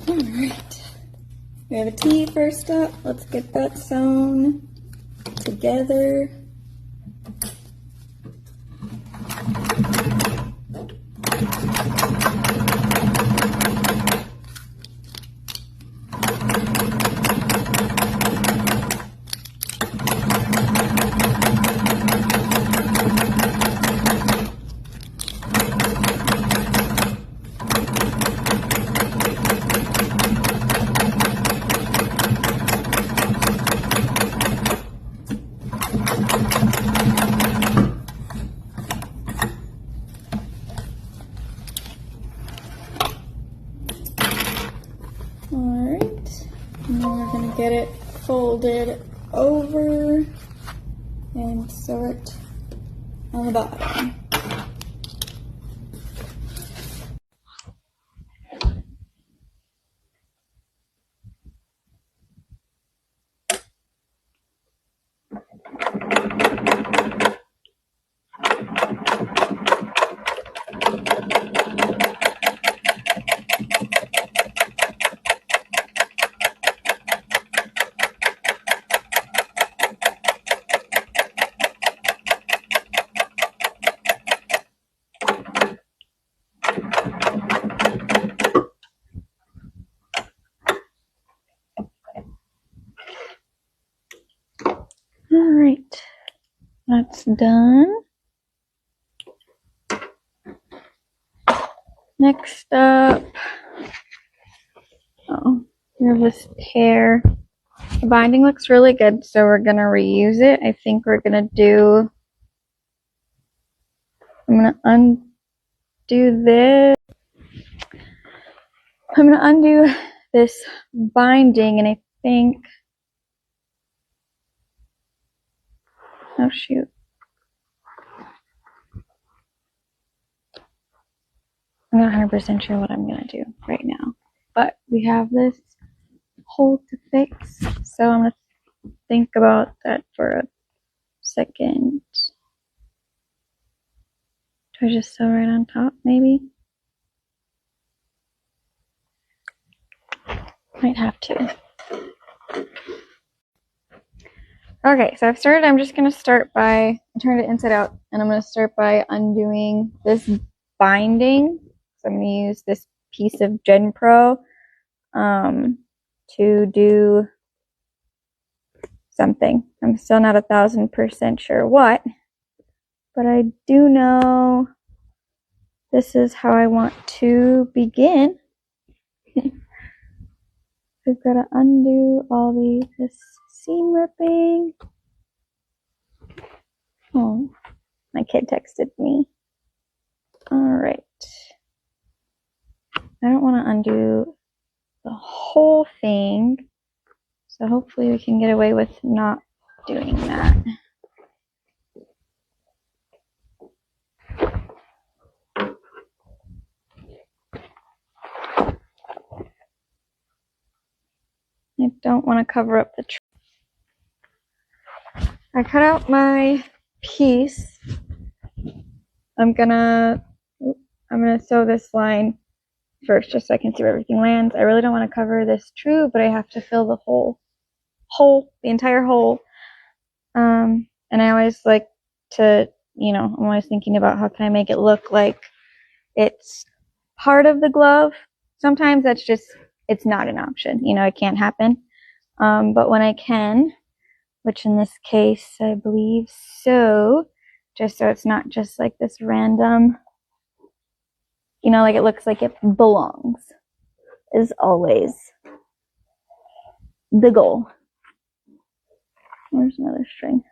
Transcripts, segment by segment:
All right, we have a T first up. Let's get that sewn together. Alright, and then we're going to get it folded over and sew it on the bottom. Alright, that's done. Next up, we have this pair. The binding looks really good, so we're going to reuse it. I think we're going to do, I'm going to undo this. I'm going to undo this binding, and I think, oh shoot. I'm not 100% sure what I'm going to do right now, but we have this hole to fix, so I'm going to think about that for a second. Do I just sew right on top, maybe? Might have to. Okay, so I've started. I'm just going to start by, I turned it inside out, and I'm going to start by undoing this binding. So I'm going to use this piece of Gen Pro to do something. I'm still not 1,000% sure what, but I do know this is how I want to begin. We've got to undo all this seam ripping. Oh, my kid texted me. All right. I don't want to undo the whole thing, so hopefully we can get away with not doing that. I don't want to cover up the I cut out my piece. I'm gonna sew this line first just so I can see where everything lands. I really don't want to cover this true, but I have to fill the whole hole, the entire hole. And I always like to, I'm always thinking about how can I make it look like it's part of the glove. Sometimes that's just, it's not an option, it can't happen. But when I can, which in this case I believe so, just so it's not just like this random, like it looks like it belongs, is always the goal. Where's another string?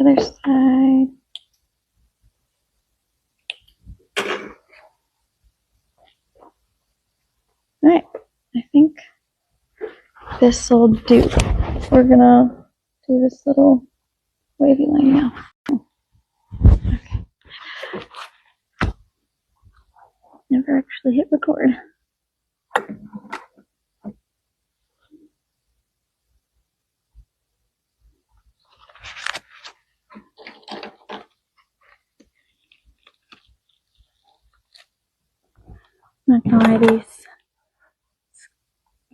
Other side. Alright, I think this will do. We're gonna do this little wavy line now. Okay. Never actually hit record. Not gonna lie, these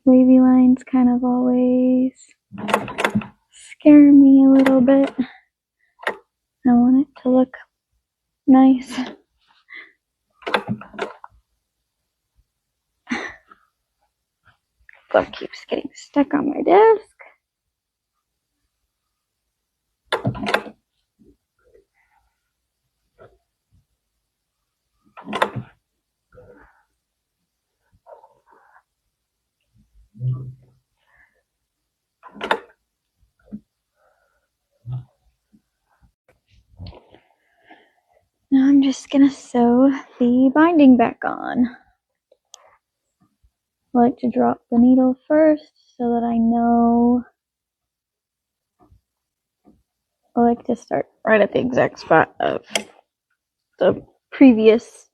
wavy lines kind of always scare me a little bit. I want it to look nice. Glove keeps getting stuck on my desk. Now I'm just gonna sew the binding back on. I like to drop the needle first so that I know. I like to start right at the exact spot of the previous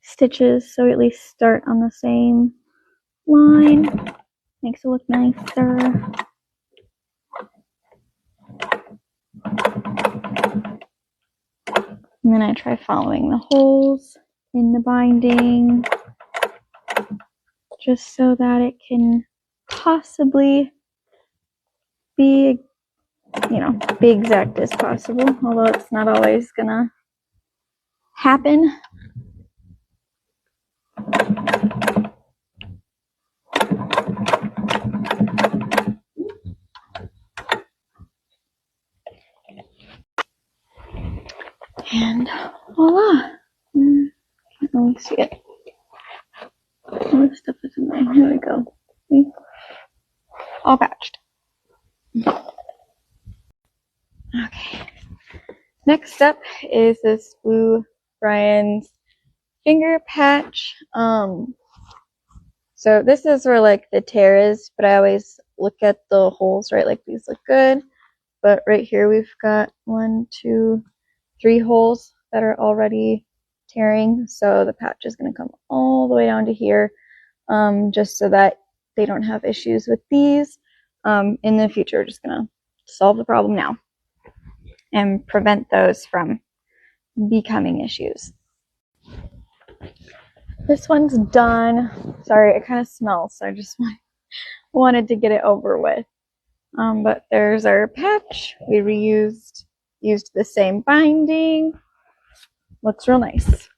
stitches, so at least start on the same line. Makes it look nicer. And then I try following the holes in the binding, just so that it can possibly be, be exact as possible, although it's not always gonna happen. And voila! Can't really see it. All this stuff is in there. Here we go. See? All patched. Okay. Next up is this Blue Brian's finger patch. So this is where like the tear is, but I always look at the holes, right? Like these look good. But right here we've got 1, 2, 3 holes that are already tearing. So the patch is going to come all the way down to here, just so that they don't have issues with these in the future. We're just going to solve the problem now and prevent those from becoming issues. This one's done. Sorry, it kind of smells, so I just wanted to get it over with. But there's our patch. We used the same binding. Looks real nice.